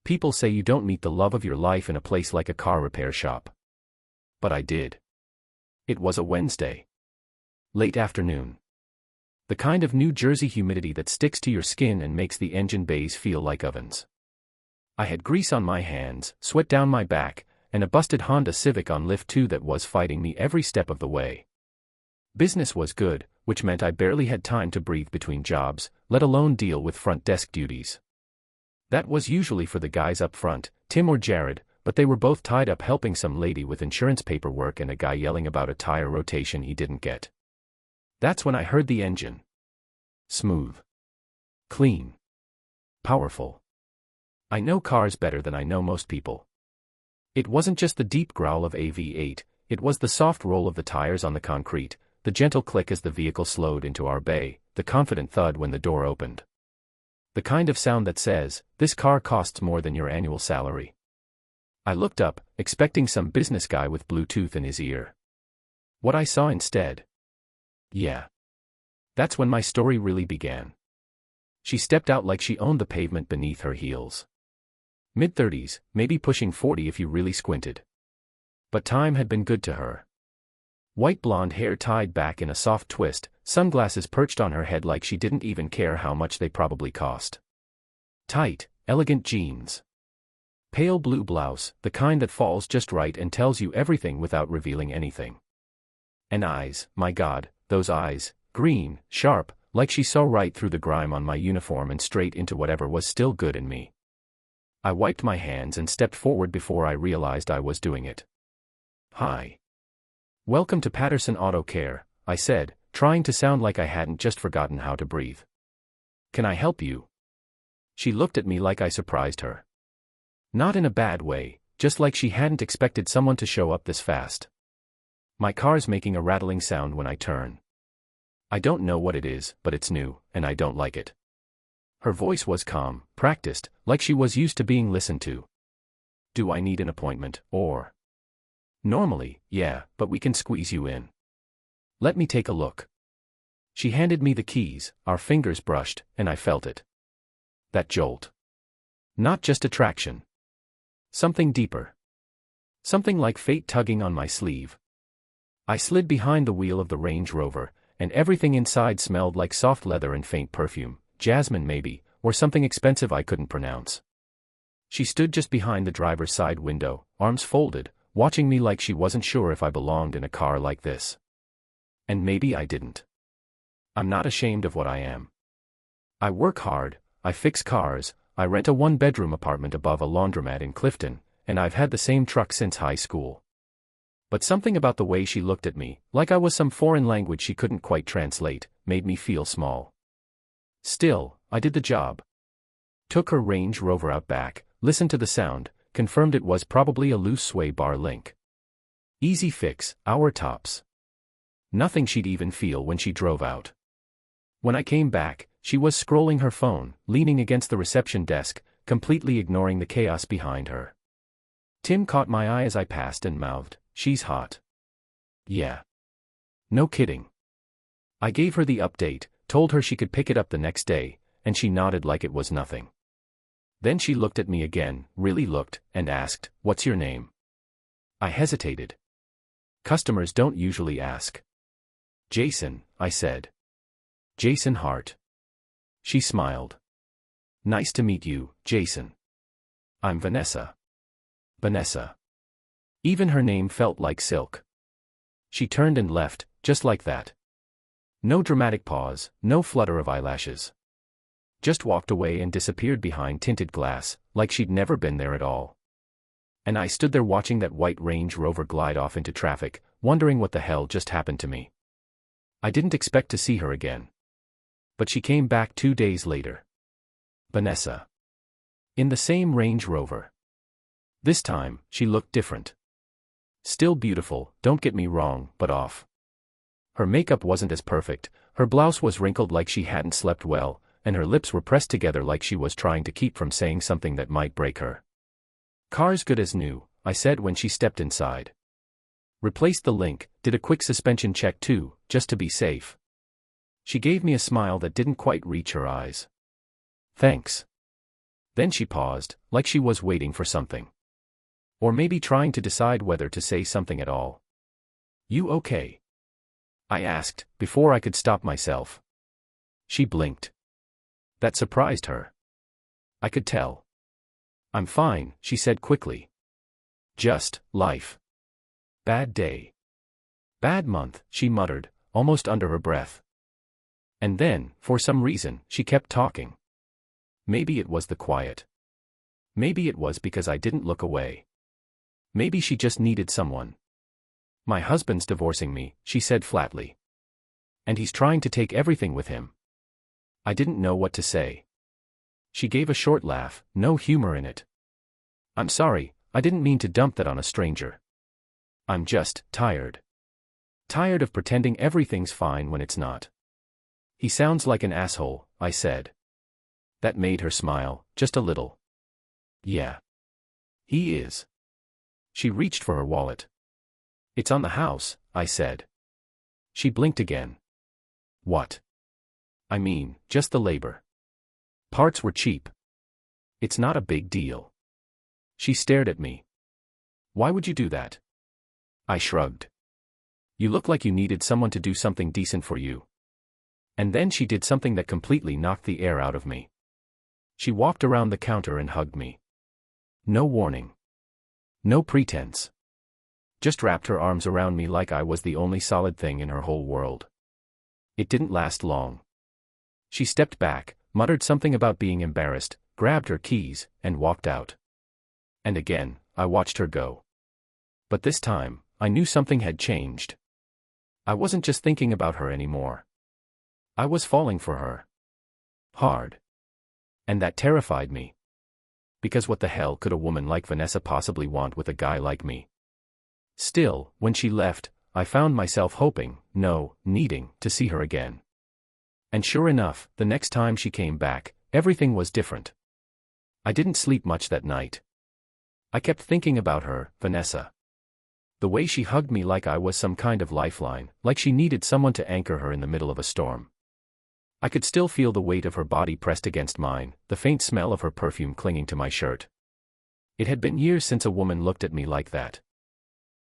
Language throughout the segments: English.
People say you don't meet the love of your life in a place like a car repair shop. But I did. It was a Wednesday. Late afternoon. The kind of New Jersey humidity that sticks to your skin and makes the engine bays feel like ovens. I had grease on my hands, sweat down my back, and a busted Honda Civic on lift 2 that was fighting me every step of the way. Business was good, which meant I barely had time to breathe between jobs, let alone deal with front desk duties. That was usually for the guys up front, Tim or Jared, but they were both tied up helping some lady with insurance paperwork and a guy yelling about a tire rotation he didn't get. That's when I heard the engine. Smooth. Clean. Powerful. I know cars better than I know most people. It wasn't just the deep growl of a V8, it was the soft roll of the tires on the concrete, the gentle click as the vehicle slowed into our bay, the confident thud when the door opened. The kind of sound that says, this car costs more than your annual salary. I looked up, expecting some business guy with Bluetooth in his ear. What I saw instead. Yeah. That's when my story really began. She stepped out like she owned the pavement beneath her heels. Mid-30s, maybe pushing 40 if you really squinted. But time had been good to her. White blonde hair tied back in a soft twist, sunglasses perched on her head like she didn't even care how much they probably cost. Tight, elegant jeans. Pale blue blouse, the kind that falls just right and tells you everything without revealing anything. And eyes, my God, those eyes, green, sharp, like she saw right through the grime on my uniform and straight into whatever was still good in me. I wiped my hands and stepped forward before I realized I was doing it. Hi. Welcome to Patterson Auto Care, I said, trying to sound like I hadn't just forgotten how to breathe. Can I help you? She looked at me like I surprised her. Not in a bad way, just like she hadn't expected someone to show up this fast. My car's making a rattling sound when I turn. I don't know what it is, but it's new, and I don't like it. Her voice was calm, practiced, like she was used to being listened to. Do I need an appointment, or? Normally, yeah, but we can squeeze you in. Let me take a look. She handed me the keys, our fingers brushed, and I felt it. That jolt. Not just attraction. Something deeper. Something like fate tugging on my sleeve. I slid behind the wheel of the Range Rover, and everything inside smelled like soft leather and faint perfume, jasmine maybe, or something expensive I couldn't pronounce. She stood just behind the driver's side window, arms folded, watching me like she wasn't sure if I belonged in a car like this. And maybe I didn't. I'm not ashamed of what I am. I work hard, I fix cars, I rent a one-bedroom apartment above a laundromat in Clifton, and I've had the same truck since high school. But something about the way she looked at me, like I was some foreign language she couldn't quite translate, made me feel small. Still, I did the job. Took her Range Rover out back, listened to the sound, confirmed it was probably a loose sway bar link. Easy fix, hour tops. Nothing she'd even feel when she drove out. When I came back, she was scrolling her phone, leaning against the reception desk, completely ignoring the chaos behind her. Tim caught my eye as I passed and mouthed, "She's hot." Yeah. No kidding. I gave her the update, told her she could pick it up the next day, and she nodded like it was nothing. Then she looked at me again, really looked, and asked, "What's your name?" I hesitated. Customers don't usually ask. "Jason," I said. "Jason Hart." She smiled. "Nice to meet you, Jason." "I'm Vanessa." Vanessa. Even her name felt like silk. She turned and left, just like that. No dramatic pause, no flutter of eyelashes. Just walked away and disappeared behind tinted glass, like she'd never been there at all. And I stood there watching that white Range Rover glide off into traffic, wondering what the hell just happened to me. I didn't expect to see her again. But she came back 2 days later. Vanessa. In the same Range Rover. This time, she looked different. Still beautiful, don't get me wrong, but off. Her makeup wasn't as perfect, her blouse was wrinkled like she hadn't slept well, and her lips were pressed together like she was trying to keep from saying something that might break her. "Car's good as new," I said when she stepped inside. Replaced the link, did a quick suspension check too, just to be safe. She gave me a smile that didn't quite reach her eyes. "Thanks." Then she paused, like she was waiting for something. Or maybe trying to decide whether to say something at all. "You okay?" I asked, before I could stop myself. She blinked. That surprised her. I could tell. "I'm fine," she said quickly. "Just life. Bad day. Bad month," she muttered, almost under her breath. And then, for some reason, she kept talking. Maybe it was the quiet. Maybe it was because I didn't look away. Maybe she just needed someone. "My husband's divorcing me," she said flatly. "And he's trying to take everything with him." I didn't know what to say. She gave a short laugh, no humor in it. "I'm sorry, I didn't mean to dump that on a stranger. I'm just tired. Tired of pretending everything's fine when it's not." "He sounds like an asshole," I said. That made her smile, just a little. "Yeah. He is." She reached for her wallet. "It's on the house," I said. She blinked again. "What?" "I mean, just the labor. Parts were cheap. It's not a big deal." She stared at me. "Why would you do that?" I shrugged. "You look like you needed someone to do something decent for you." And then she did something that completely knocked the air out of me. She walked around the counter and hugged me. No warning. No pretense. Just wrapped her arms around me like I was the only solid thing in her whole world. It didn't last long. She stepped back, muttered something about being embarrassed, grabbed her keys, and walked out. And again, I watched her go. But this time, I knew something had changed. I wasn't just thinking about her anymore. I was falling for her. Hard. And that terrified me. Because what the hell could a woman like Vanessa possibly want with a guy like me? Still, when she left, I found myself hoping, no, needing, to see her again. And sure enough, the next time she came back, everything was different. I didn't sleep much that night. I kept thinking about her, Vanessa. The way she hugged me like I was some kind of lifeline, like she needed someone to anchor her in the middle of a storm. I could still feel the weight of her body pressed against mine, the faint smell of her perfume clinging to my shirt. It had been years since a woman looked at me like that.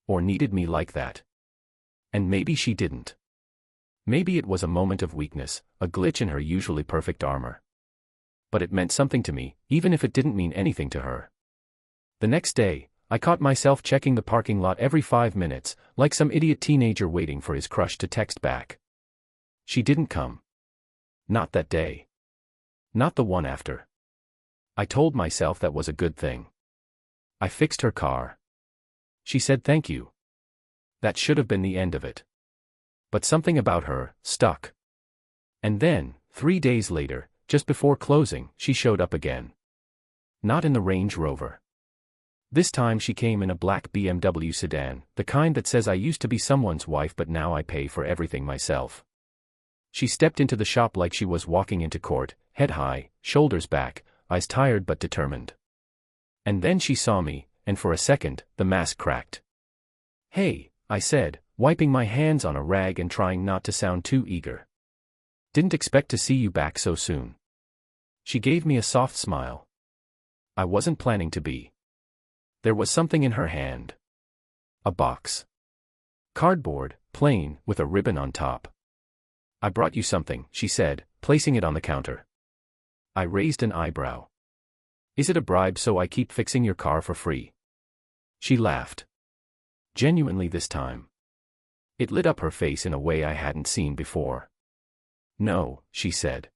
Or needed me like that. And maybe she didn't. Maybe it was a moment of weakness, a glitch in her usually perfect armor. But it meant something to me, even if it didn't mean anything to her. The next day, I caught myself checking the parking lot every 5 minutes, like some idiot teenager waiting for his crush to text back. She didn't come. Not that day. Not the one after. I told myself that was a good thing. I fixed her car. She said thank you. That should have been the end of it. But something about her stuck. And then, 3 days later, just before closing, she showed up again. Not in the Range Rover. This time she came in a black BMW sedan, the kind that says I used to be someone's wife but now I pay for everything myself. She stepped into the shop like she was walking into court, head high, shoulders back, eyes tired but determined. And then she saw me, and for a second, the mask cracked. "Hey," I said, wiping my hands on a rag and trying not to sound too eager. "Didn't expect to see you back so soon." She gave me a soft smile. I wasn't planning to be. There was something in her hand. A box. Cardboard, plain, with a ribbon on top. "I brought you something," she said, placing it on the counter. I raised an eyebrow. "Is it a bribe so I keep fixing your car for free?" She laughed. Genuinely this time. It lit up her face in a way I hadn't seen before. "No," she said.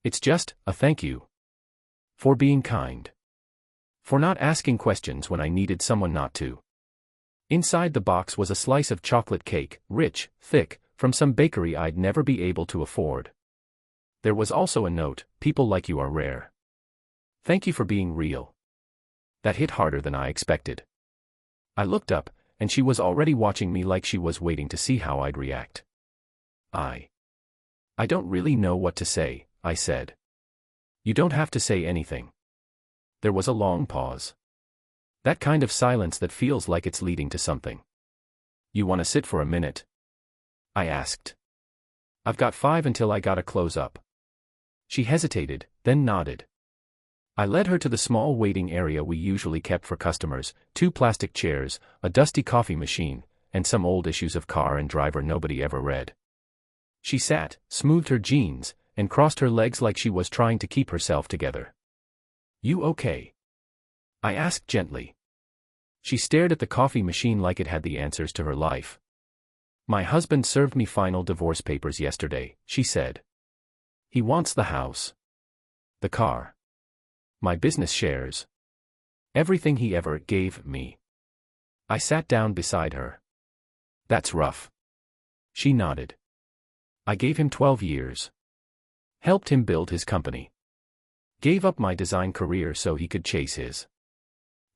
"It's just a thank you. For being kind. For not asking questions when I needed someone not to." Inside the box was a slice of chocolate cake, rich, thick, from some bakery I'd never be able to afford. There was also a note, "People like you are rare. Thank you for being real." That hit harder than I expected. I looked up, and she was already watching me like she was waiting to see how I'd react. I don't really know what to say," I said. "You don't have to say anything." There was a long pause. That kind of silence that feels like it's leading to something. "You want to sit for a minute?" I asked. "I've got 5 until I gotta close up." She hesitated, then nodded. I led her to the small waiting area we usually kept for customers, 2 plastic chairs, a dusty coffee machine, and some old issues of Car and Driver nobody ever read. She sat, smoothed her jeans, and crossed her legs like she was trying to keep herself together. "You okay?" I asked gently. She stared at the coffee machine like it had the answers to her life. "My husband served me final divorce papers yesterday," she said. "He wants the house, the car, my business shares, everything he ever gave me." I sat down beside her. "That's rough." She nodded. "I gave him 12 years. Helped him build his company. Gave up my design career so he could chase his.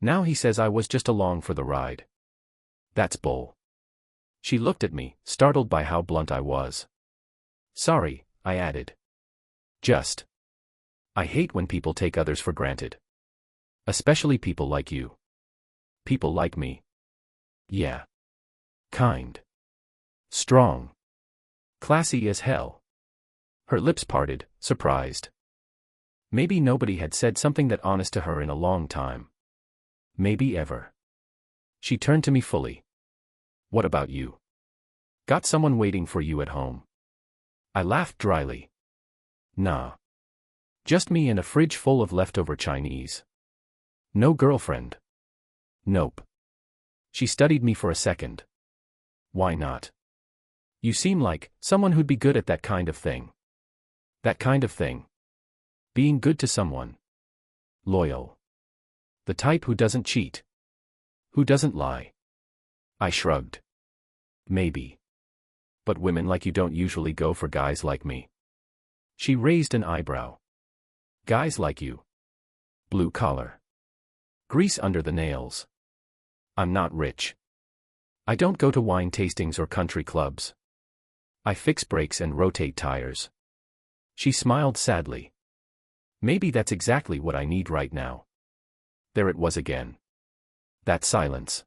Now he says I was just along for the ride. That's bull." She looked at me, startled by how blunt I was. "Sorry," I added. I hate when people take others for granted. Especially people like you. People like me. Yeah. Kind. Strong. Classy as hell." Her lips parted, surprised. Maybe nobody had said something that honest to her in a long time. Maybe ever. She turned to me fully. "What about you? Got someone waiting for you at home?" I laughed dryly. "Nah. Just me and a fridge full of leftover Chinese. No girlfriend." "Nope." She studied me for a second. "Why not? You seem like someone who'd be good at that kind of thing." "That kind of thing?" "Being good to someone. Loyal. The type who doesn't cheat. Who doesn't lie." I shrugged. "Maybe. But women like you don't usually go for guys like me." She raised an eyebrow. "Guys like you. Blue collar. Grease under the nails. I'm not rich. I don't go to wine tastings or country clubs. I fix brakes and rotate tires." She smiled sadly. "Maybe that's exactly what I need right now." There it was again. That silence.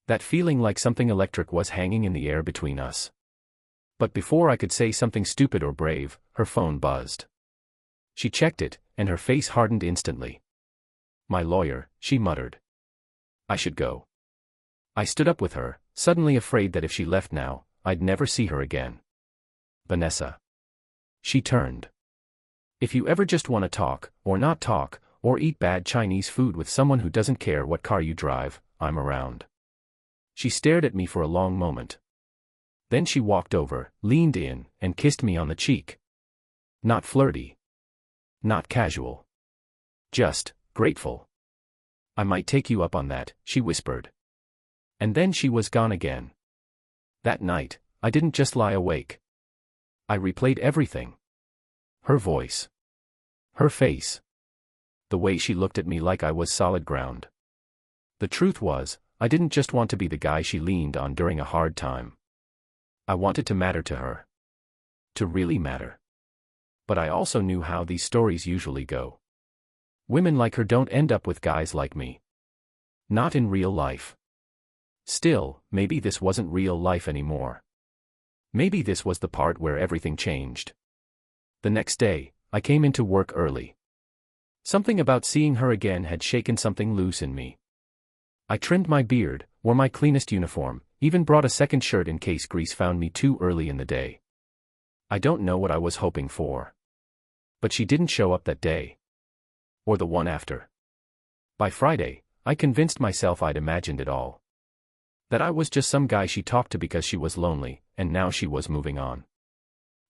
That feeling like something electric was hanging in the air between us. But before I could say something stupid or brave, her phone buzzed. She checked it, and her face hardened instantly. "My lawyer," she muttered. "I should go." I stood up with her, suddenly afraid that if she left now, I'd never see her again. "Vanessa." She turned. "If you ever just want to talk, or not talk, or eat bad Chinese food with someone who doesn't care what car you drive, I'm around." She stared at me for a long moment. Then she walked over, leaned in, and kissed me on the cheek. Not flirty. Not casual. Just grateful. "I might take you up on that," she whispered. And then she was gone again. That night, I didn't just lie awake. I replayed everything. Her voice. Her face. The way she looked at me like I was solid ground. The truth was, I didn't just want to be the guy she leaned on during a hard time. I wanted to matter to her. To really matter. But I also knew how these stories usually go. Women like her don't end up with guys like me. Not in real life. Still, maybe this wasn't real life anymore. Maybe this was the part where everything changed. The next day, I came into work early. Something about seeing her again had shaken something loose in me. I trimmed my beard, wore my cleanest uniform, even brought a second shirt in case Grease found me too early in the day. I don't know what I was hoping for. But she didn't show up that day. Or the one after. By Friday, I convinced myself I'd imagined it all. That I was just some guy she talked to because she was lonely, and now she was moving on.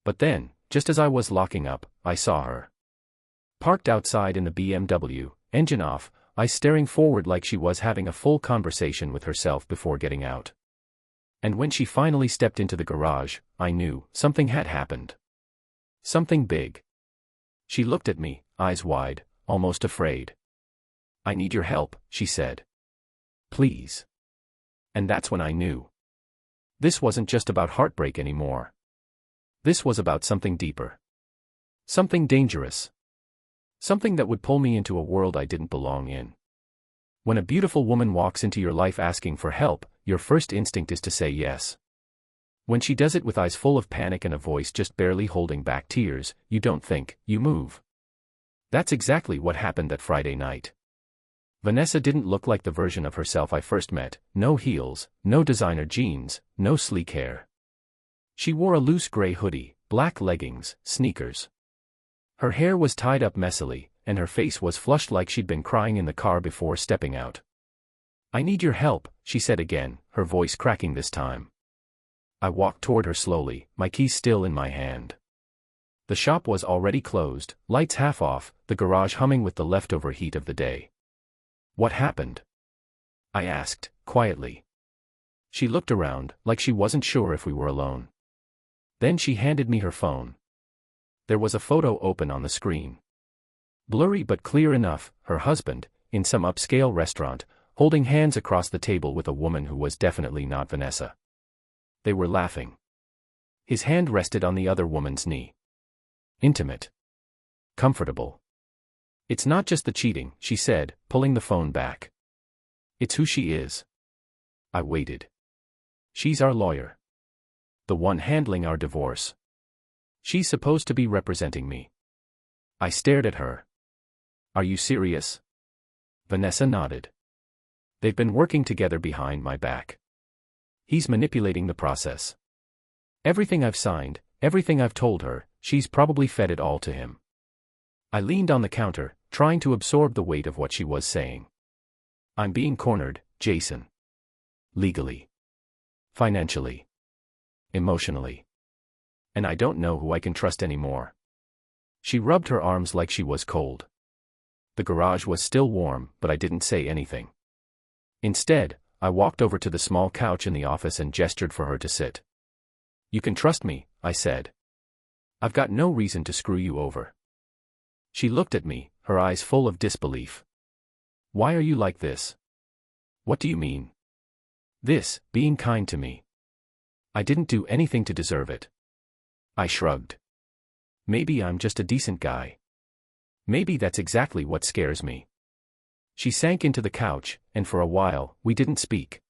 But then, just as I was locking up, I saw her. Parked outside in the BMW, engine off, eyes staring forward like she was having a full conversation with herself before getting out. And when she finally stepped into the garage, I knew something had happened. Something big. She looked at me, eyes wide, almost afraid. "I need your help," she said. "Please." And that's when I knew. This wasn't just about heartbreak anymore. This was about something deeper. Something dangerous. Something that would pull me into a world I didn't belong in. When a beautiful woman walks into your life asking for help, your first instinct is to say yes. When she does it with eyes full of panic and a voice just barely holding back tears, you don't think, you move. That's exactly what happened that Friday night. Vanessa didn't look like the version of herself I first met, no heels, no designer jeans, no sleek hair. She wore a loose gray hoodie, black leggings, sneakers. Her hair was tied up messily, and her face was flushed like she'd been crying in the car before stepping out. "I need your help," she said again, her voice cracking this time. I walked toward her slowly, my keys still in my hand. The shop was already closed, lights half off, the garage humming with the leftover heat of the day. "What happened?" I asked, quietly. She looked around, like she wasn't sure if we were alone. Then she handed me her phone. There was a photo open on the screen. Blurry but clear enough, her husband, in some upscale restaurant, holding hands across the table with a woman who was definitely not Vanessa. They were laughing. His hand rested on the other woman's knee. Intimate. Comfortable. "It's not just the cheating," she said, pulling the phone back. "It's who she is." I waited. "She's our lawyer. The one handling our divorce. She's supposed to be representing me." I stared at her. "Are you serious?" Vanessa nodded. "They've been working together behind my back. He's manipulating the process. Everything I've signed, everything I've told her, she's probably fed it all to him." I leaned on the counter, trying to absorb the weight of what she was saying. "I'm being cornered, Jason. Legally. Financially. Emotionally. And I don't know who I can trust anymore." She rubbed her arms like she was cold. The garage was still warm, but I didn't say anything. Instead, I walked over to the small couch in the office and gestured for her to sit. "You can trust me," I said. "I've got no reason to screw you over." She looked at me, her eyes full of disbelief. "Why are you like this?" "What do you mean?" "This, being kind to me. I didn't do anything to deserve it." I shrugged. "Maybe I'm just a decent guy. Maybe that's exactly what scares me." She sank into the couch, and for a while, we didn't speak.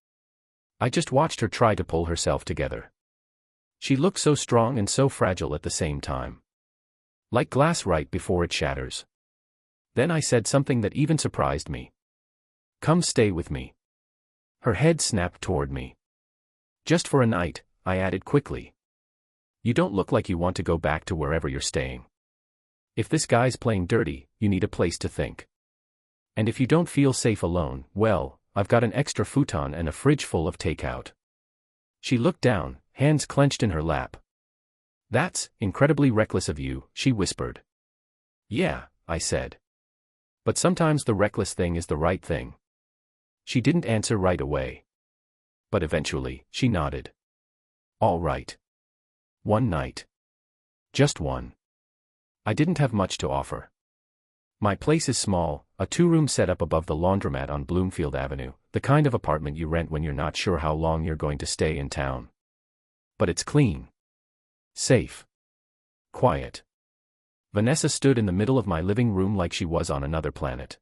I just watched her try to pull herself together. She looked so strong and so fragile at the same time. Like glass right before it shatters. Then I said something that even surprised me. "Come stay with me." Her head snapped toward me. "Just for a night," I added quickly. "You don't look like you want to go back to wherever you're staying. If this guy's playing dirty, you need a place to think. And if you don't feel safe alone, well, I've got an extra futon and a fridge full of takeout." She looked down, hands clenched in her lap. "That's incredibly reckless of you," she whispered. "Yeah," I said. "But sometimes the reckless thing is the right thing." She didn't answer right away. But eventually, she nodded. "All right. One night. Just one." I didn't have much to offer. My place is small, a two-room setup above the laundromat on Bloomfield Avenue, the kind of apartment you rent when you're not sure how long you're going to stay in town. But it's clean. Safe. Quiet. Vanessa stood in the middle of my living room like she was on another planet.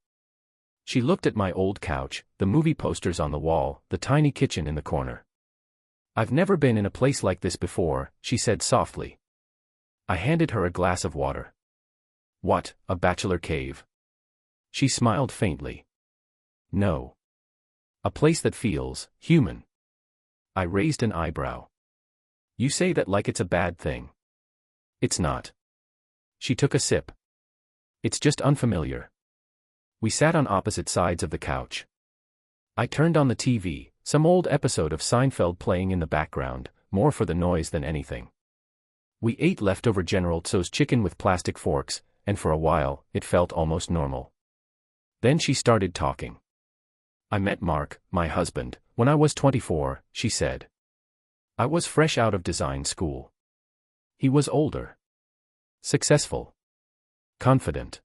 She looked at my old couch, the movie posters on the wall, the tiny kitchen in the corner. "I've never been in a place like this before," she said softly. I handed her a glass of water. "What, a bachelor cave?" She smiled faintly. "No. A place that feels human." I raised an eyebrow. "You say that like it's a bad thing." "It's not." She took a sip. "It's just unfamiliar." We sat on opposite sides of the couch. I turned on the TV, some old episode of Seinfeld playing in the background, more for the noise than anything. We ate leftover General Tso's chicken with plastic forks, and for a while, it felt almost normal. Then she started talking. "I met Mark, my husband, when I was 24, she said. "I was fresh out of design school. He was older. Successful. Confident.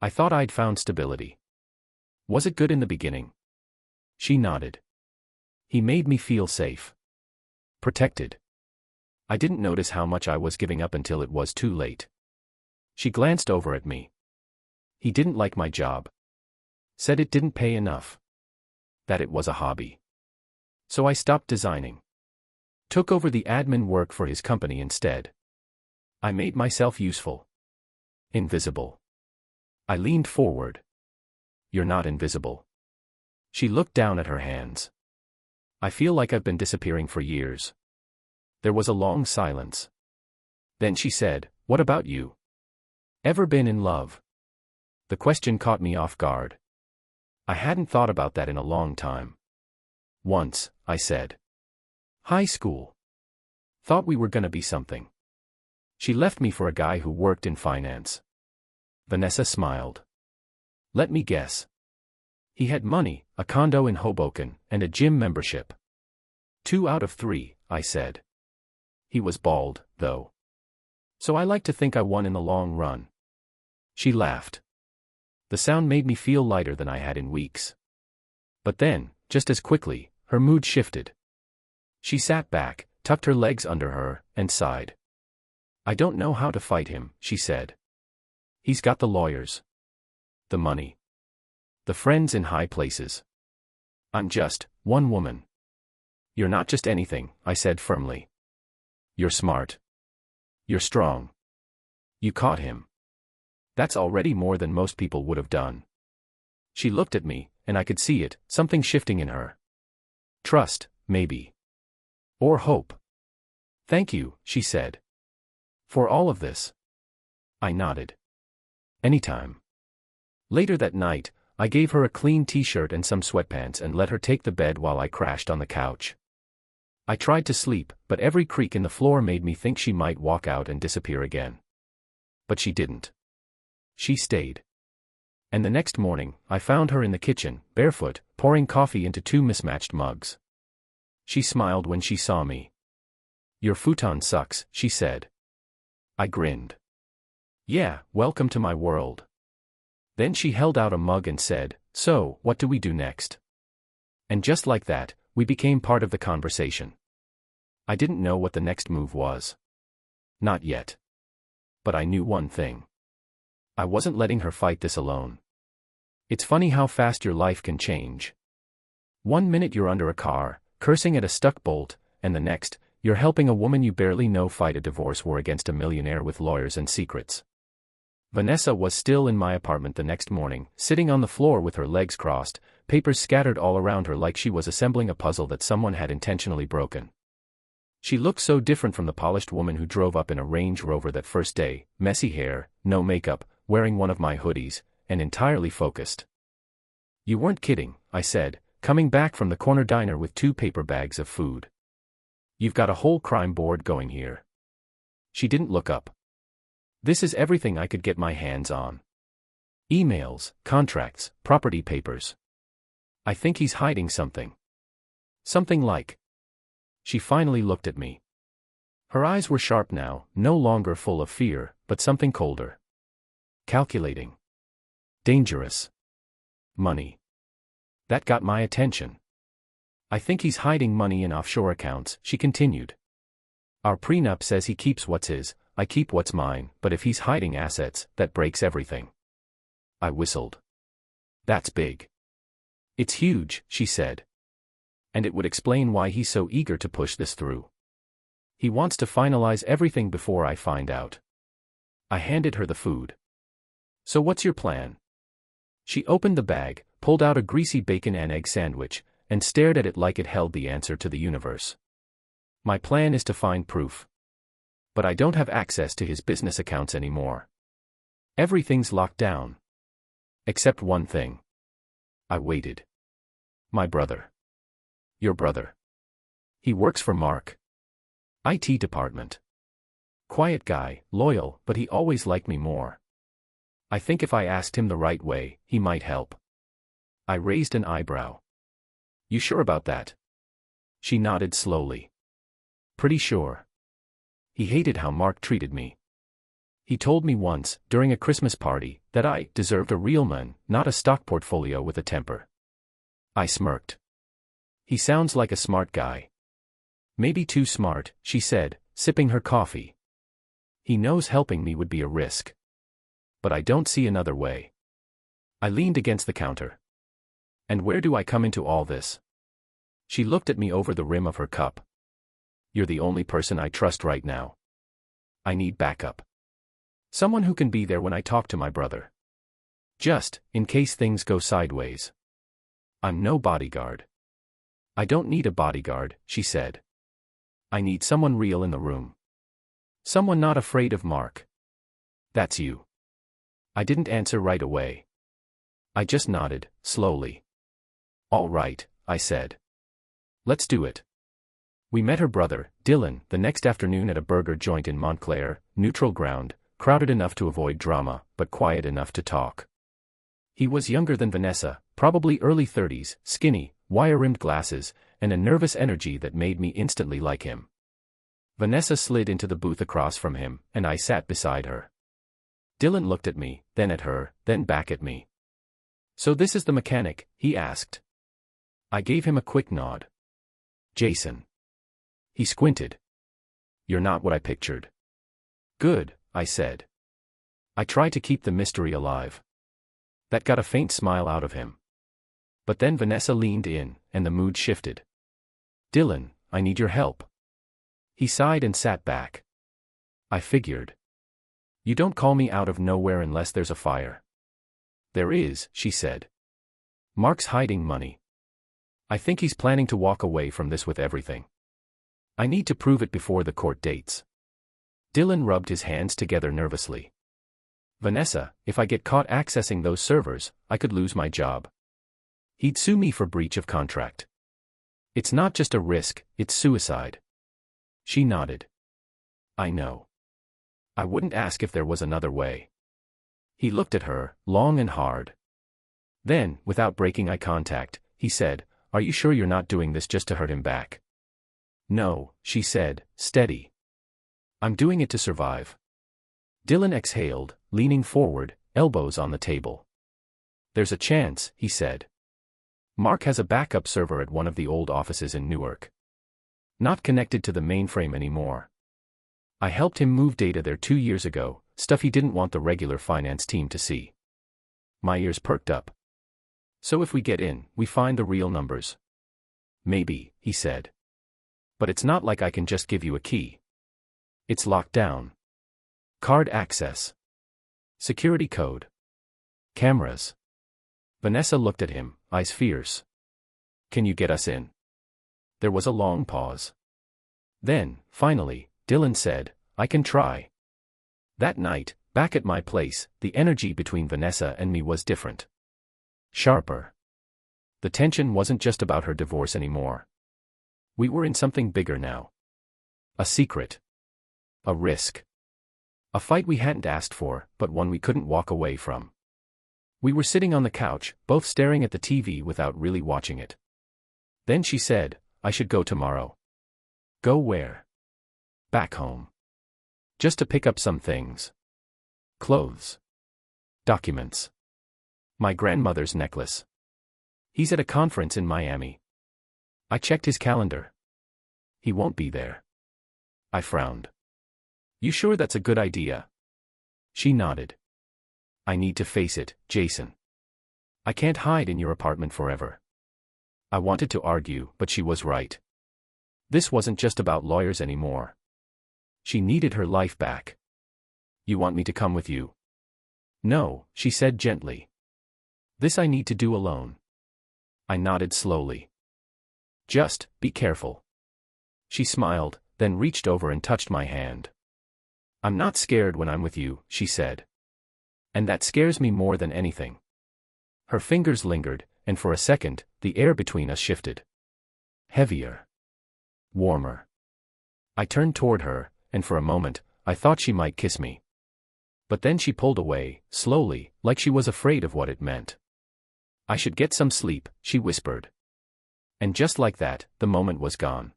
I thought I'd found stability. Was it good in the beginning?" She nodded. "He made me feel safe. Protected. I didn't notice how much I was giving up until it was too late." She glanced over at me. "He didn't like my job. Said it didn't pay enough. That it was a hobby. So I stopped designing. Took over the admin work for his company instead. I made myself useful. Invisible. I leaned forward. You're not invisible. She looked down at her hands. I feel like I've been disappearing for years. There was a long silence. Then she said, what about you? Ever been in love? The question caught me off guard. I hadn't thought about that in a long time. Once, I said. High school. Thought we were gonna be something. She left me for a guy who worked in finance. Vanessa smiled. Let me guess. He had money, a condo in Hoboken, and a gym membership. 2 out of 3, I said. He was bald, though. So I like to think I won in the long run. She laughed. The sound made me feel lighter than I had in weeks. But then, just as quickly, her mood shifted. She sat back, tucked her legs under her, and sighed. I don't know how to fight him, she said. He's got the lawyers. The money. The friends in high places. I'm just one woman. You're not just anything, I said firmly. You're smart. You're strong. You caught him. That's already more than most people would have done. She looked at me, and I could see it, something shifting in her. Trust, maybe. Or hope. Thank you, she said. For all of this. I nodded. Anytime. Later that night, I gave her a clean t-shirt and some sweatpants and let her take the bed while I crashed on the couch. I tried to sleep, but every creak in the floor made me think she might walk out and disappear again. But she didn't. She stayed. And the next morning, I found her in the kitchen, barefoot, pouring coffee into 2 mismatched mugs. She smiled when she saw me. Your futon sucks, she said. I grinned. Yeah, welcome to my world. Then she held out a mug and said, so, what do we do next? And just like that, we became part of the conversation. I didn't know what the next move was. Not yet. But I knew one thing. I wasn't letting her fight this alone. It's funny how fast your life can change. 1 minute you're under a car, cursing at a stuck bolt, and the next, you're helping a woman you barely know fight a divorce war against a millionaire with lawyers and secrets. Vanessa was still in my apartment the next morning, sitting on the floor with her legs crossed, papers scattered all around her like she was assembling a puzzle that someone had intentionally broken. She looked so different from the polished woman who drove up in a Range Rover that first day, messy hair, no makeup, wearing one of my hoodies, and entirely focused. You weren't kidding, I said, coming back from the corner diner with 2 paper bags of food. You've got a whole crime board going here. She didn't look up. This is everything I could get my hands on. Emails, contracts, property papers. I think he's hiding something. Something like. She finally looked at me. Her eyes were sharp now, no longer full of fear, but something colder. Calculating. Dangerous. Money. That got my attention. I think he's hiding money in offshore accounts, she continued. Our prenup says he keeps what's his, I keep what's mine, but if he's hiding assets, that breaks everything. I whistled. That's big. It's huge, she said. And it would explain why he's so eager to push this through. He wants to finalize everything before I find out. I handed her the food. So what's your plan? She opened the bag, pulled out a greasy bacon and egg sandwich, and stared at it like it held the answer to the universe. My plan is to find proof. But I don't have access to his business accounts anymore. Everything's locked down. Except one thing. I waited. My brother. Your brother. He works for Mark. IT department. Quiet guy, loyal, but he always liked me more. I think if I asked him the right way, he might help. I raised an eyebrow. You sure about that? She nodded slowly. Pretty sure. He hated how Mark treated me. He told me once, during a Christmas party, that I deserved a real man, not a stock portfolio with a temper. I smirked. He sounds like a smart guy. Maybe too smart, she said, sipping her coffee. He knows helping me would be a risk. But I don't see another way. I leaned against the counter. And where do I come into all this? She looked at me over the rim of her cup. You're the only person I trust right now. I need backup. Someone who can be there when I talk to my brother. Just, in case things go sideways. I'm no bodyguard. I don't need a bodyguard, she said. I need someone real in the room. Someone not afraid of Mark. That's you. I didn't answer right away. I just nodded, slowly. All right, I said. Let's do it. We met her brother, Dylan, the next afternoon at a burger joint in Montclair, neutral ground, crowded enough to avoid drama, but quiet enough to talk. He was younger than Vanessa, probably early 30s, skinny, wire-rimmed glasses, and a nervous energy that made me instantly like him. Vanessa slid into the booth across from him, and I sat beside her. Dylan looked at me, then at her, then back at me. So this is the mechanic, he asked. I gave him a quick nod. Jason. He squinted. You're not what I pictured. Good, I said. I tried to keep the mystery alive. That got a faint smile out of him. But then Vanessa leaned in, and the mood shifted. Dylan, I need your help. He sighed and sat back. I figured. You don't call me out of nowhere unless there's a fire. There is, she said. Mark's hiding money. I think he's planning to walk away from this with everything. I need to prove it before the court dates. Dylan rubbed his hands together nervously. Vanessa, if I get caught accessing those servers, I could lose my job. He'd sue me for breach of contract. It's not just a risk, it's suicide. She nodded. I know. I wouldn't ask if there was another way. He looked at her, long and hard. Then, without breaking eye contact, he said, Are you sure you're not doing this just to hurt him back? No, she said, steady. I'm doing it to survive. Dylan exhaled, leaning forward, elbows on the table. There's a chance, he said. Mark has a backup server at one of the old offices in Newark. Not connected to the mainframe anymore. I helped him move data there 2 years ago, stuff he didn't want the regular finance team to see. My ears perked up. So if we get in, we find the real numbers. Maybe, he said. But it's not like I can just give you a key. It's locked down. Card access. Security code. Cameras. Vanessa looked at him, eyes fierce. Can you get us in? There was a long pause. Then, finally, Dylan said, I can try. That night, back at my place, the energy between Vanessa and me was different. Sharper. The tension wasn't just about her divorce anymore. We were in something bigger now. A secret. A risk. A fight we hadn't asked for, but one we couldn't walk away from. We were sitting on the couch, both staring at the TV without really watching it. Then she said, I should go tomorrow. Go where? Back home. Just to pick up some things. Clothes. Documents. My grandmother's necklace. He's at a conference in Miami. I checked his calendar. He won't be there. I frowned. You sure that's a good idea? She nodded. I need to face it, Jason. I can't hide in your apartment forever. I wanted to argue, but she was right. This wasn't just about lawyers anymore. She needed her life back. You want me to come with you? No, she said gently. This I need to do alone. I nodded slowly. Just, be careful. She smiled, then reached over and touched my hand. I'm not scared when I'm with you, she said. And that scares me more than anything. Her fingers lingered, and for a second, the air between us shifted. Heavier. Warmer. I turned toward her, and for a moment, I thought she might kiss me. But then she pulled away, slowly, like she was afraid of what it meant. I should get some sleep, she whispered. And just like that, the moment was gone.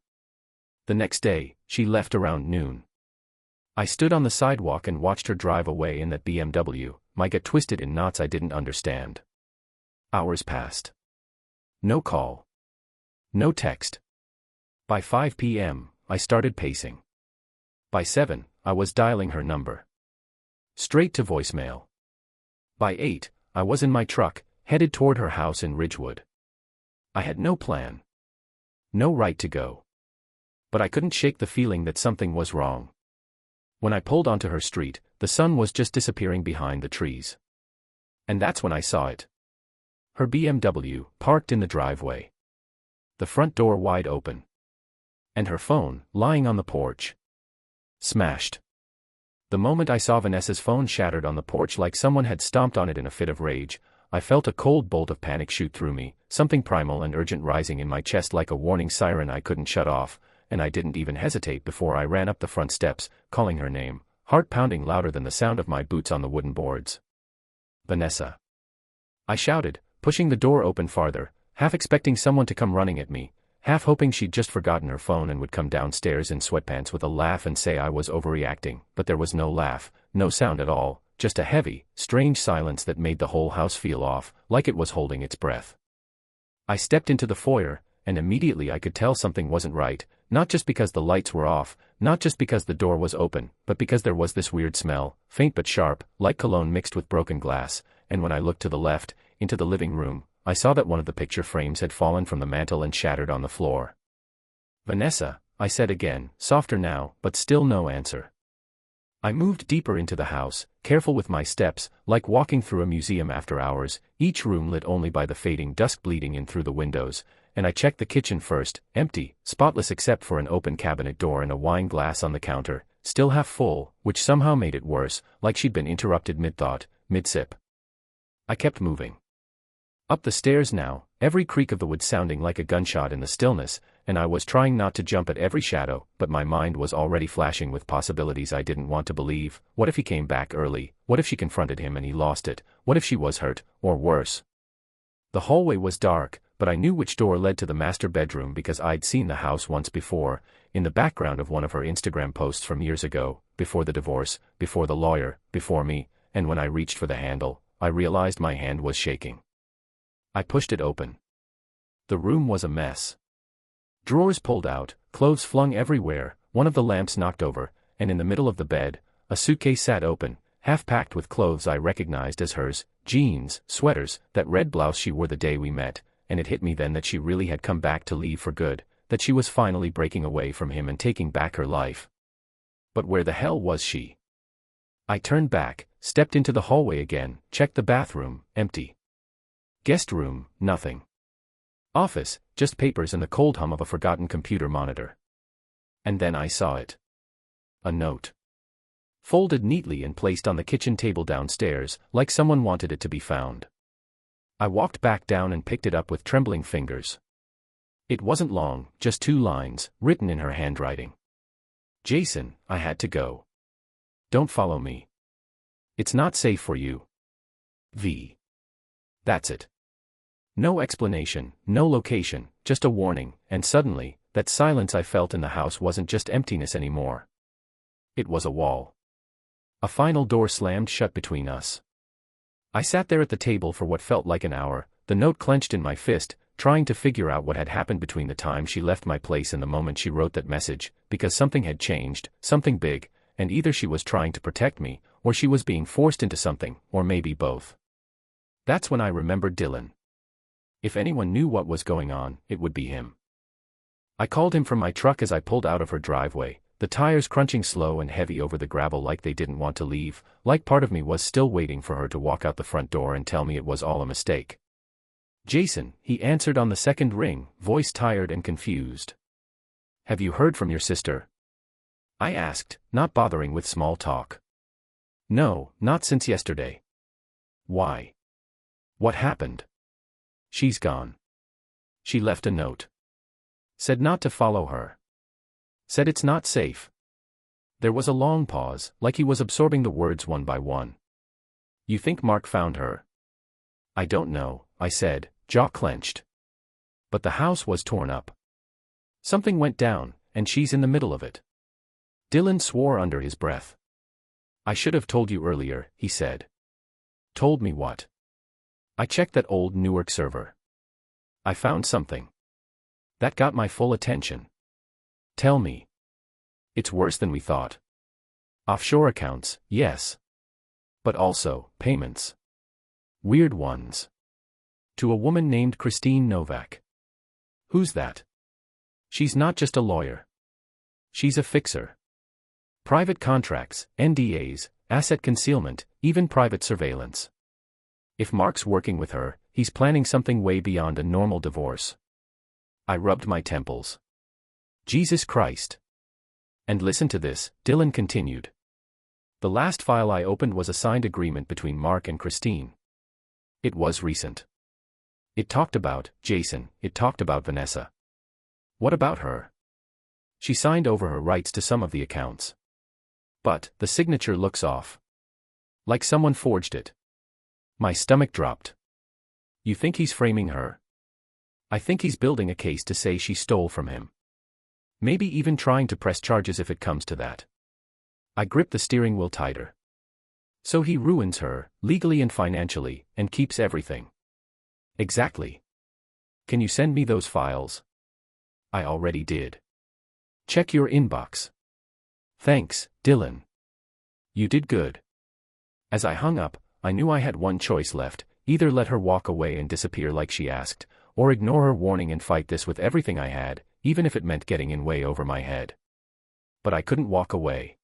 The next day, she left around noon. I stood on the sidewalk and watched her drive away in that BMW, my gut twisted in knots I didn't understand. Hours passed. No call. No text. By 5 p.m., I started pacing. By 7, I was dialing her number. Straight to voicemail. By 8, I was in my truck, headed toward her house in Ridgewood. I had no plan. No right to go. But I couldn't shake the feeling that something was wrong. When I pulled onto her street, the sun was just disappearing behind the trees. And that's when I saw it. Her BMW, parked in the driveway. The front door wide open. And her phone, lying on the porch. Smashed. The moment I saw Vanessa's phone shattered on the porch like someone had stomped on it in a fit of rage, I felt a cold bolt of panic shoot through me, something primal and urgent rising in my chest like a warning siren I couldn't shut off, and I didn't even hesitate before I ran up the front steps, calling her name, heart pounding louder than the sound of my boots on the wooden boards. Vanessa. I shouted, pushing the door open farther, half expecting someone to come running at me, half hoping she'd just forgotten her phone and would come downstairs in sweatpants with a laugh and say I was overreacting, but there was no laugh, no sound at all, just a heavy, strange silence that made the whole house feel off, like it was holding its breath. I stepped into the foyer, and immediately I could tell something wasn't right, not just because the lights were off, not just because the door was open, but because there was this weird smell, faint but sharp, like cologne mixed with broken glass, and when I looked to the left, into the living room, I saw that one of the picture frames had fallen from the mantel and shattered on the floor. Vanessa, I said again, softer now, but still no answer. I moved deeper into the house, careful with my steps, like walking through a museum after hours, each room lit only by the fading dusk bleeding in through the windows, and I checked the kitchen first, empty, spotless except for an open cabinet door and a wine glass on the counter, still half full, which somehow made it worse, like she'd been interrupted mid-thought, mid-sip. I kept moving. Up the stairs now, every creak of the wood sounding like a gunshot in the stillness, and I was trying not to jump at every shadow, but my mind was already flashing with possibilities I didn't want to believe. What if he came back early? What if she confronted him and he lost it? What if she was hurt, or worse? The hallway was dark, but I knew which door led to the master bedroom because I'd seen the house once before, in the background of one of her Instagram posts from years ago, before the divorce, before the lawyer, before me, and when I reached for the handle, I realized my hand was shaking. I pushed it open. The room was a mess. Drawers pulled out, clothes flung everywhere, one of the lamps knocked over, and in the middle of the bed, a suitcase sat open, half packed with clothes I recognized as hers, jeans, sweaters, that red blouse she wore the day we met, and it hit me then that she really had come back to leave for good, that she was finally breaking away from him and taking back her life. But where the hell was she? I turned back, stepped into the hallway again, checked the bathroom, empty. Guest room, nothing. Office, just papers and the cold hum of a forgotten computer monitor. And then I saw it. A note. Folded neatly and placed on the kitchen table downstairs, like someone wanted it to be found. I walked back down and picked it up with trembling fingers. It wasn't long, just 2 lines, written in her handwriting. Jason, I had to go. Don't follow me. It's not safe for you. V. That's it. No explanation, no location, just a warning, and suddenly, that silence I felt in the house wasn't just emptiness anymore. It was a wall. A final door slammed shut between us. I sat there at the table for what felt like an hour, the note clenched in my fist, trying to figure out what had happened between the time she left my place and the moment she wrote that message, because something had changed, something big, and either she was trying to protect me, or she was being forced into something, or maybe both. That's when I remembered Dylan. If anyone knew what was going on, it would be him. I called him from my truck as I pulled out of her driveway, the tires crunching slow and heavy over the gravel like they didn't want to leave, like part of me was still waiting for her to walk out the front door and tell me it was all a mistake. Jason, he answered on the second ring, voice tired and confused. Have you heard from your sister? I asked, not bothering with small talk. No, not since yesterday. Why? What happened? She's gone. She left a note. Said not to follow her. Said it's not safe. There was a long pause, like he was absorbing the words one by one. You think Mark found her? I don't know, I said, jaw clenched. But the house was torn up. Something went down, and she's in the middle of it. Dylan swore under his breath. I should have told you earlier, he said. Told me what? I checked that old Newark server. I found something. That got my full attention. Tell me. It's worse than we thought. Offshore accounts, yes. But also, payments. Weird ones. To a woman named Christine Novak. Who's that? She's not just a lawyer. She's a fixer. Private contracts, NDAs, asset concealment, even private surveillance. If Mark's working with her, he's planning something way beyond a normal divorce. I rubbed my temples. Jesus Christ. And listen to this, Dylan continued. The last file I opened was a signed agreement between Mark and Christine. It was recent. It talked about Jason, it talked about Vanessa. What about her? She signed over her rights to some of the accounts. But the signature looks off. Like someone forged it. My stomach dropped. You think he's framing her? I think he's building a case to say she stole from him. Maybe even trying to press charges if it comes to that. I gripped the steering wheel tighter. So he ruins her, legally and financially, and keeps everything. Exactly. Can you send me those files? I already did. Check your inbox. Thanks, Dylan. You did good. As I hung up, I knew I had one choice left, either let her walk away and disappear like she asked, or ignore her warning and fight this with everything I had, even if it meant getting in way over my head. But I couldn't walk away.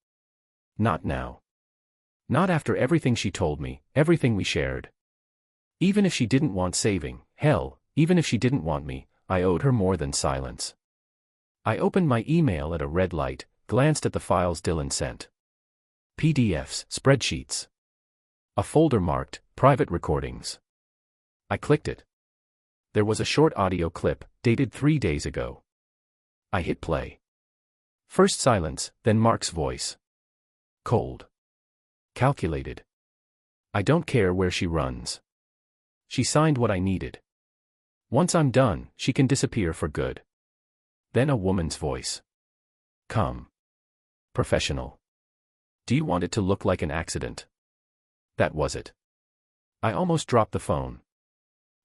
Not now. Not after everything she told me, everything we shared. Even if she didn't want saving, hell, even if she didn't want me, I owed her more than silence. I opened my email at a red light, glanced at the files Dylan sent. PDFs, spreadsheets. A folder marked, private recordings. I clicked it. There was a short audio clip, dated 3 days ago. I hit play. First silence, then Mark's voice. Cold. Calculated. I don't care where she runs. She signed what I needed. Once I'm done, she can disappear for good. Then a woman's voice. Come. Professional. Do you want it to look like an accident? That was it. I almost dropped the phone.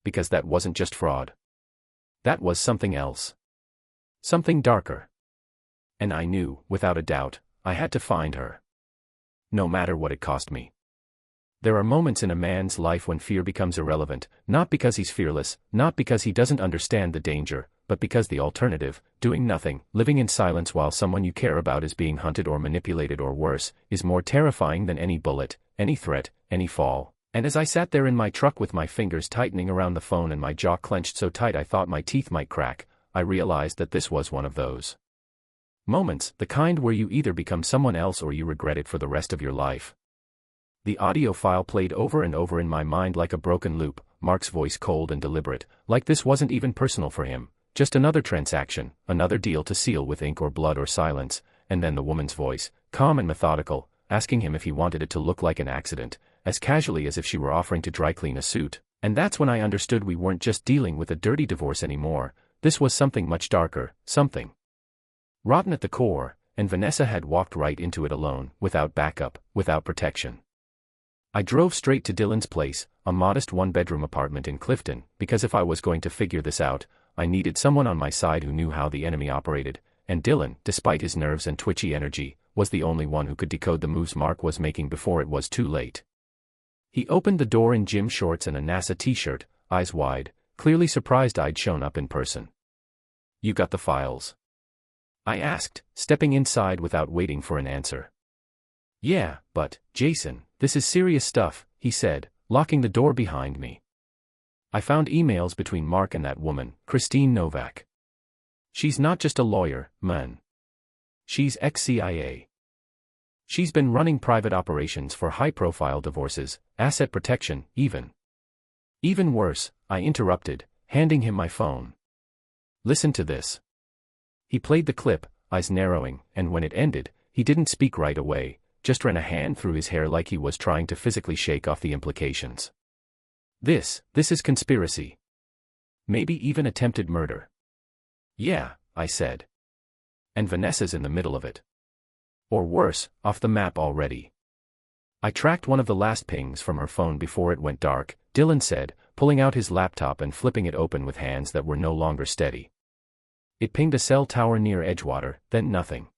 Because that wasn't just fraud. That was something else. Something darker. And I knew, without a doubt, I had to find her. No matter what it cost me. There are moments in a man's life when fear becomes irrelevant, not because he's fearless, not because he doesn't understand the danger, but because the alternative, doing nothing, living in silence while someone you care about is being hunted or manipulated or worse, is more terrifying than any bullet, any threat, any fall. And as I sat there in my truck with my fingers tightening around the phone and my jaw clenched so tight I thought my teeth might crack, I realized that this was one of those moments, the kind where you either become someone else or you regret it for the rest of your life. The audio file played over and over in my mind like a broken loop, Mark's voice cold and deliberate, like this wasn't even personal for him, just another transaction, another deal to seal with ink or blood or silence, and then the woman's voice, calm and methodical, asking him if he wanted it to look like an accident, as casually as if she were offering to dry clean a suit. And that's when I understood we weren't just dealing with a dirty divorce anymore, this was something much darker, something rotten at the core, and Vanessa had walked right into it alone, without backup, without protection. I drove straight to Dylan's place, a modest one-bedroom apartment in Clifton, because if I was going to figure this out, I needed someone on my side who knew how the enemy operated, and Dylan, despite his nerves and twitchy energy, was the only one who could decode the moves Mark was making before it was too late. He opened the door in gym shorts and a NASA t-shirt, eyes wide, clearly surprised I'd shown up in person. You got the files? I asked, stepping inside without waiting for an answer. Yeah, but, Jason, this is serious stuff, he said, locking the door behind me. I found emails between Mark and that woman, Christine Novak. She's not just a lawyer, man. She's ex-CIA. She's been running private operations for high-profile divorces, asset protection, even. Even worse, I interrupted, handing him my phone. Listen to this. He played the clip, eyes narrowing, and when it ended, he didn't speak right away, just ran a hand through his hair like he was trying to physically shake off the implications. This is conspiracy. Maybe even attempted murder. Yeah, I said. And Vanessa's in the middle of it. Or worse, off the map already. I tracked one of the last pings from her phone before it went dark, Dylan said, pulling out his laptop and flipping it open with hands that were no longer steady. It pinged a cell tower near Edgewater, then nothing.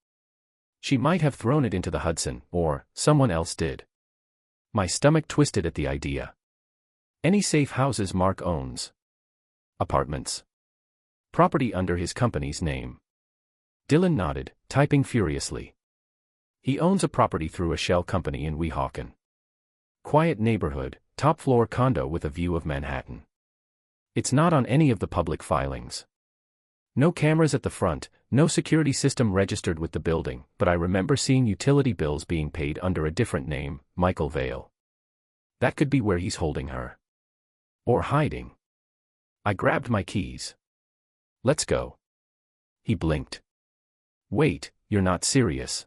She might have thrown it into the Hudson, or someone else did. My stomach twisted at the idea. Any safe houses Mark owns? Apartments. Property under his company's name. Dylan nodded, typing furiously. He owns a property through a shell company in Weehawken. Quiet neighborhood, top-floor condo with a view of Manhattan. It's not on any of the public filings. No cameras at the front, no security system registered with the building, but I remember seeing utility bills being paid under a different name, Michael Vale. That could be where he's holding her. Or hiding. I grabbed my keys. Let's go. He blinked. Wait, you're not serious.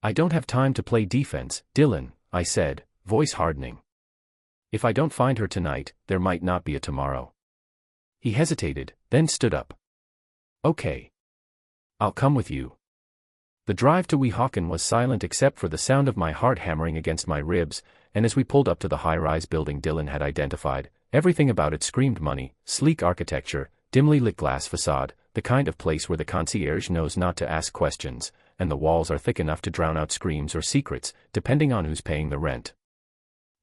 I don't have time to play defense, Dylan, I said, voice hardening. If I don't find her tonight, there might not be a tomorrow. He hesitated, then stood up. Okay. I'll come with you. The drive to Weehawken was silent except for the sound of my heart hammering against my ribs, and as we pulled up to the high-rise building Dylan had identified, everything about it screamed money, sleek architecture, dimly lit glass facade, the kind of place where the concierge knows not to ask questions, and the walls are thick enough to drown out screams or secrets, depending on who's paying the rent.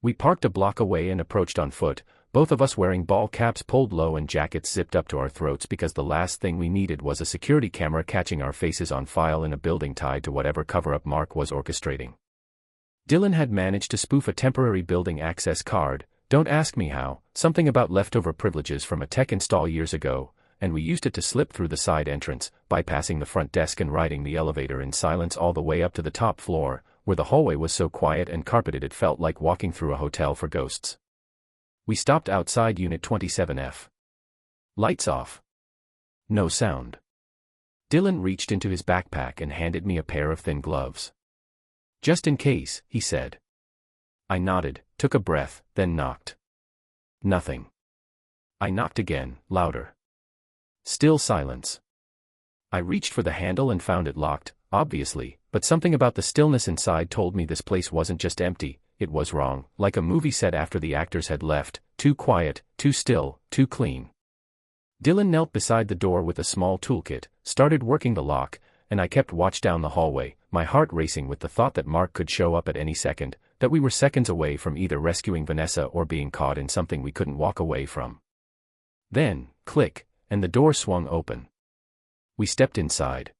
We parked a block away and approached on foot, both of us wearing ball caps pulled low and jackets zipped up to our throats because the last thing we needed was a security camera catching our faces on file in a building tied to whatever cover-up Mark was orchestrating. Dylan had managed to spoof a temporary building access card, don't ask me how, something about leftover privileges from a tech install years ago, and we used it to slip through the side entrance, bypassing the front desk and riding the elevator in silence all the way up to the top floor, where the hallway was so quiet and carpeted it felt like walking through a hotel for ghosts. We stopped outside Unit 27F. Lights off. No sound. Dylan reached into his backpack and handed me a pair of thin gloves. Just in case, he said. I nodded, took a breath, then knocked. Nothing. I knocked again, louder. Still silence. I reached for the handle and found it locked, obviously, but something about the stillness inside told me this place wasn't just empty, it was wrong, like a movie set after the actors had left, too quiet, too still, too clean. Dylan knelt beside the door with a small toolkit, started working the lock, and I kept watch down the hallway, my heart racing with the thought that Mark could show up at any second, that we were seconds away from either rescuing Vanessa or being caught in something we couldn't walk away from. Then, click, and the door swung open. We stepped inside.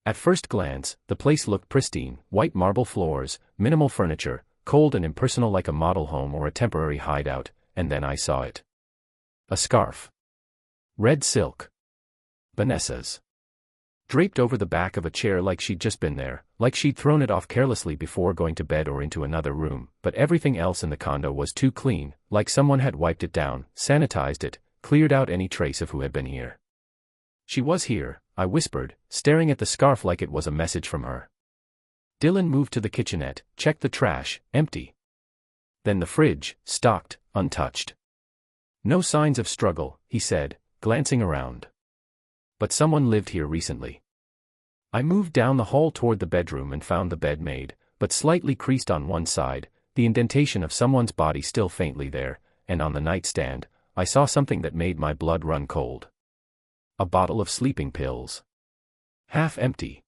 At first glance, the place looked pristine, white marble floors, minimal furniture, cold and impersonal like a model home or a temporary hideout, and then I saw it. A scarf. Red silk. Vanessa's. Draped over the back of a chair like she'd just been there, like she'd thrown it off carelessly before going to bed or into another room, but everything else in the condo was too clean, like someone had wiped it down, sanitized it, cleared out any trace of who had been here. She was here, I whispered, staring at the scarf like it was a message from her. Dylan moved to the kitchenette, checked the trash, empty. Then the fridge, stocked, untouched. No signs of struggle, he said, glancing around. But someone lived here recently. I moved down the hall toward the bedroom and found the bed made, but slightly creased on one side, the indentation of someone's body still faintly there, and on the nightstand, I saw something that made my blood run cold. A bottle of sleeping pills. Half empty.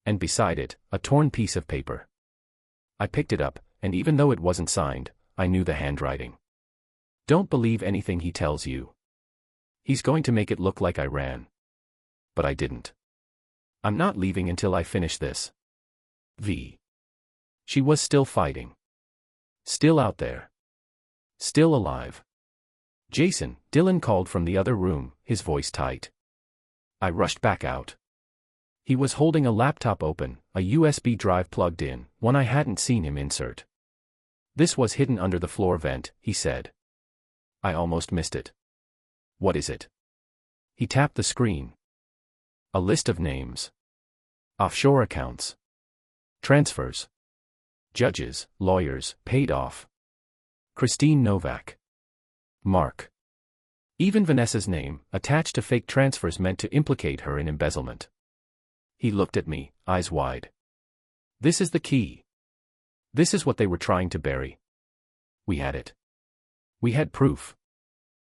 And beside it, a torn piece of paper. I picked it up, and even though it wasn't signed, I knew the handwriting. Don't believe anything he tells you. He's going to make it look like I ran. But I didn't. I'm not leaving until I finish this. V. She was still fighting. Still out there. Still alive. Jason, Dylan called from the other room, his voice tight. I rushed back out. He was holding a laptop open, a USB drive plugged in, one I hadn't seen him insert. This was hidden under the floor vent, he said. I almost missed it. What is it? He tapped the screen. A list of names. Offshore accounts. Transfers. Judges, lawyers, paid off. Christine Novak. Mark. Even Vanessa's name, attached to fake transfers meant to implicate her in embezzlement. He looked at me, eyes wide. This is the key. This is what they were trying to bury. We had it. We had proof.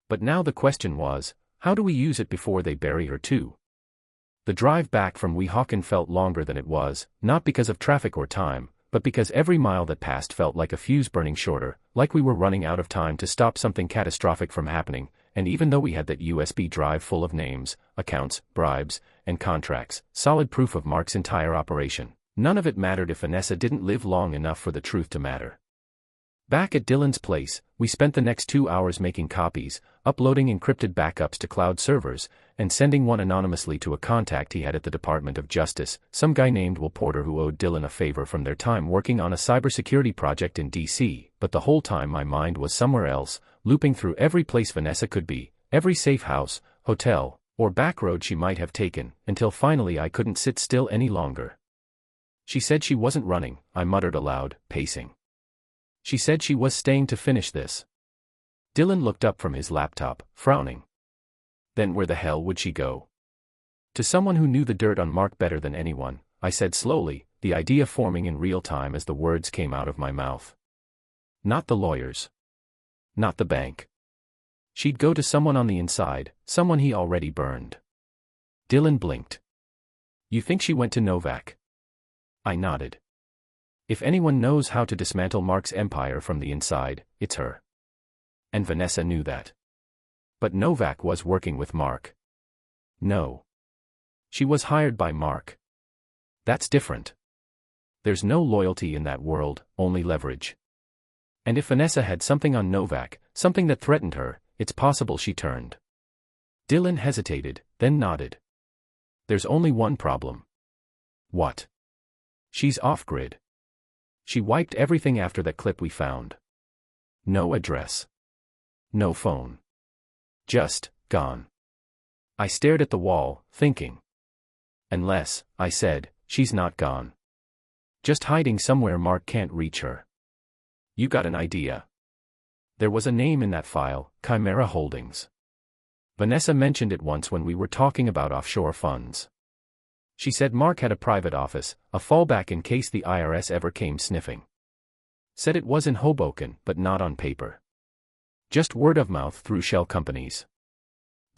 But now the question was, how do we use it before they bury her too? The drive back from Weehawken felt longer than it was, not because of traffic or time, but because every mile that passed felt like a fuse burning shorter, like we were running out of time to stop something catastrophic from happening, and even though we had that USB drive full of names, accounts, bribes, and contracts, solid proof of Mark's entire operation, none of it mattered if Vanessa didn't live long enough for the truth to matter. Back at Dylan's place, we spent the next 2 hours making copies, uploading encrypted backups to cloud servers, and sending one anonymously to a contact he had at the Department of Justice, some guy named Will Porter who owed Dylan a favor from their time working on a cybersecurity project in D.C., but the whole time my mind was somewhere else, looping through every place Vanessa could be, every safe house, hotel, or back road she might have taken, until finally I couldn't sit still any longer. She said she wasn't running, I muttered aloud, pacing. She said she was staying to finish this. Dylan looked up from his laptop, frowning. Then where the hell would she go? To someone who knew the dirt on Mark better than anyone, I said slowly, the idea forming in real time as the words came out of my mouth. Not the lawyers. Not the bank. She'd go to someone on the inside, someone he already burned. Dylan blinked. You think she went to Novak? I nodded. If anyone knows how to dismantle Mark's empire from the inside, it's her. And Vanessa knew that. But Novak was working with Mark. No. She was hired by Mark. That's different. There's no loyalty in that world, only leverage. And if Vanessa had something on Novak, something that threatened her, it's possible she turned. Dylan hesitated, then nodded. There's only one problem. What? She's off-grid. She wiped everything after that clip we found. No address. No phone. Just, gone. I stared at the wall, thinking. Unless, I said, she's not gone. Just hiding somewhere Mark can't reach her. You got an idea. There was a name in that file, Chimera Holdings. Vanessa mentioned it once when we were talking about offshore funds. She said Mark had a private office, a fallback in case the IRS ever came sniffing. Said it was in Hoboken, but not on paper. Just word of mouth through shell companies.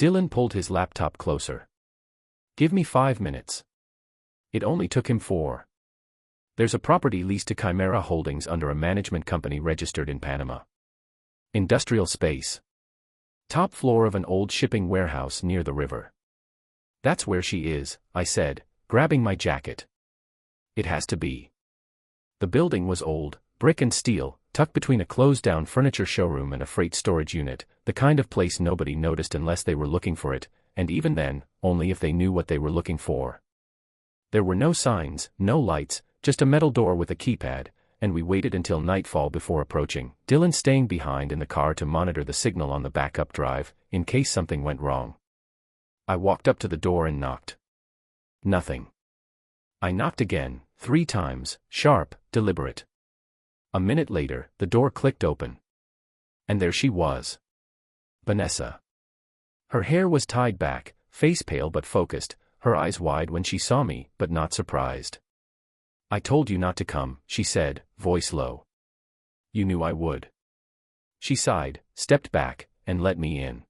Dylan pulled his laptop closer. Give me 5 minutes. It only took him 4. There's a property leased to Chimera Holdings under a management company registered in Panama. Industrial space. Top floor of an old shipping warehouse near the river. That's where she is, I said, grabbing my jacket. It has to be. The building was old, brick and steel, tucked between a closed-down furniture showroom and a freight storage unit, the kind of place nobody noticed unless they were looking for it, and even then, only if they knew what they were looking for. There were no signs, no lights, just a metal door with a keypad, and we waited until nightfall before approaching, Dylan staying behind in the car to monitor the signal on the backup drive, in case something went wrong. I walked up to the door and knocked. Nothing. I knocked again, 3 times, sharp, deliberate. A minute later, the door clicked open. And there she was. Vanessa. Her hair was tied back, face pale but focused, her eyes wide when she saw me, but not surprised. I told you not to come, she said, voice low. You knew I would. She sighed, stepped back, and let me in.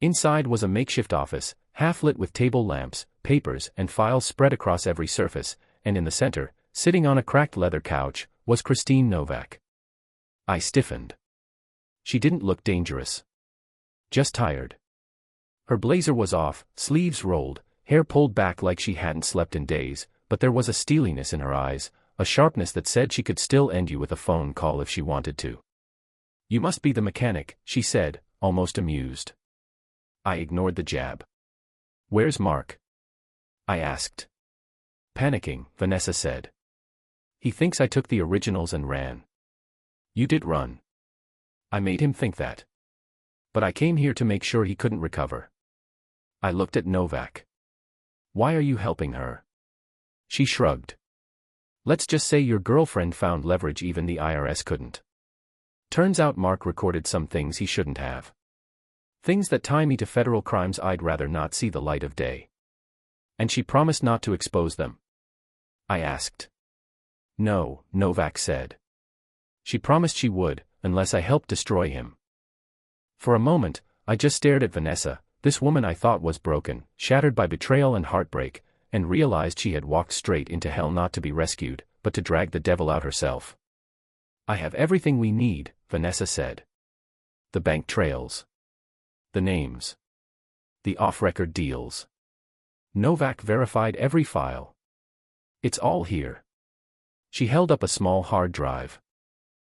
Inside was a makeshift office, half-lit with table lamps, papers and files spread across every surface, and in the center, sitting on a cracked leather couch, was Christine Novak. I stiffened. She didn't look dangerous. Just tired. Her blazer was off, sleeves rolled, hair pulled back like she hadn't slept in days, but there was a steeliness in her eyes, a sharpness that said she could still end you with a phone call if she wanted to. You must be the mechanic, she said, almost amused. I ignored the jab. Where's Mark? I asked. Panicking, Vanessa said. He thinks I took the originals and ran. You did run. I made him think that. But I came here to make sure he couldn't recover. I looked at Novak. Why are you helping her? She shrugged. Let's just say your girlfriend found leverage even the IRS couldn't. Turns out Mark recorded some things he shouldn't have. Things that tie me to federal crimes I'd rather not see the light of day. And she promised not to expose them. I asked. No, Novak said. She promised she would, unless I helped destroy him. For a moment, I just stared at Vanessa, this woman I thought was broken, shattered by betrayal and heartbreak, and realized she had walked straight into hell not to be rescued, but to drag the devil out herself. I have everything we need, Vanessa said. The bank trails. The names. The off-record deals. Novak verified every file. It's all here. She held up a small hard drive.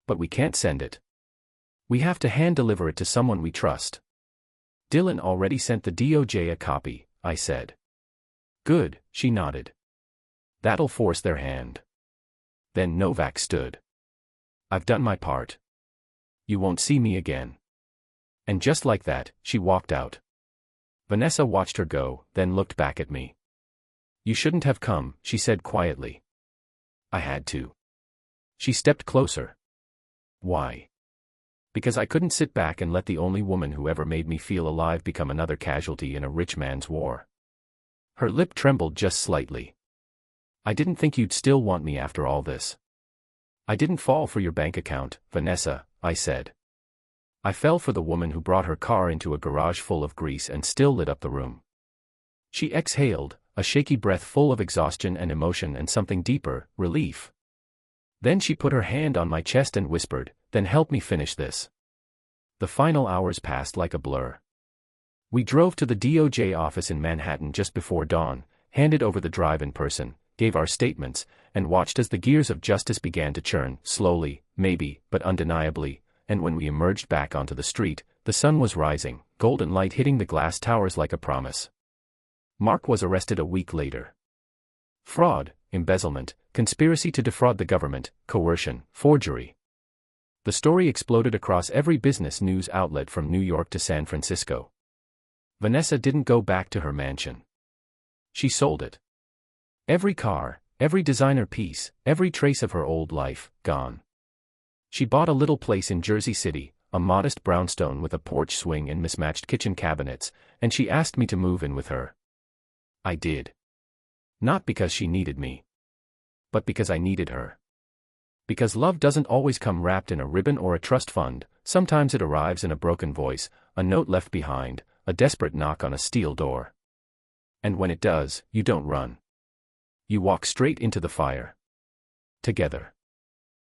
But we can't send it. We have to hand-deliver it to someone we trust. Dylan already sent the DOJ a copy, I said. Good, she nodded. That'll force their hand. Then Novak stood. I've done my part. You won't see me again. And just like that, she walked out. Vanessa watched her go, then looked back at me. You shouldn't have come, she said quietly. I had to. She stepped closer. Why? Because I couldn't sit back and let the only woman who ever made me feel alive become another casualty in a rich man's war. Her lip trembled just slightly. I didn't think you'd still want me after all this. I didn't fall for your bank account, Vanessa, I said. I fell for the woman who brought her car into a garage full of grease and still lit up the room. She exhaled, a shaky breath full of exhaustion and emotion and something deeper, relief. Then she put her hand on my chest and whispered, then help me finish this. The final hours passed like a blur. We drove to the DOJ office in Manhattan just before dawn, handed over the drive-in person, gave our statements, and watched as the gears of justice began to churn, slowly, maybe, but undeniably, and when we emerged back onto the street, the sun was rising, golden light hitting the glass towers like a promise. Mark was arrested a week later. Fraud, embezzlement, conspiracy to defraud the government, coercion, forgery. The story exploded across every business news outlet from New York to San Francisco. Vanessa didn't go back to her mansion. She sold it. Every car, every designer piece, every trace of her old life, gone. She bought a little place in Jersey City, a modest brownstone with a porch swing and mismatched kitchen cabinets, and she asked me to move in with her. I did. Not because she needed me. But because I needed her. Because love doesn't always come wrapped in a ribbon or a trust fund, sometimes it arrives in a broken voice, a note left behind, a desperate knock on a steel door. And when it does, you don't run. You walk straight into the fire. Together.